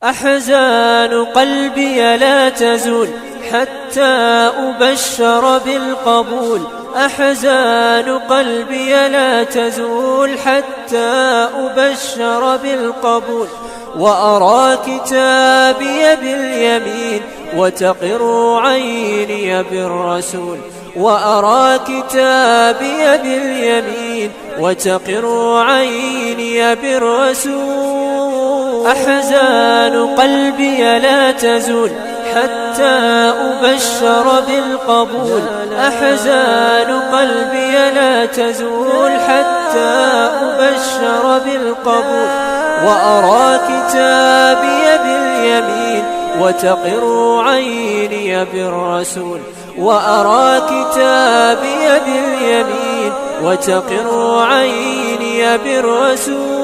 أحزان قلبي لا تزول حتى أبشر بالقبول. أحزان قلبي لا تزول حتى أبشر بالقبول. وأرى كتابي باليمين وتقر عيني بالرسول. وأرى كتابي باليمين وتقر عيني بالرسول. أحزان قلبي لا تزول حتى أبشر بالقبول. أحزان قلبي لا تزول حتى أبشر بالقبول. وأرى كتابي باليمين وتقر عيني بالرسول. وأرى كتابي باليمين وتقر عيني بالرسول.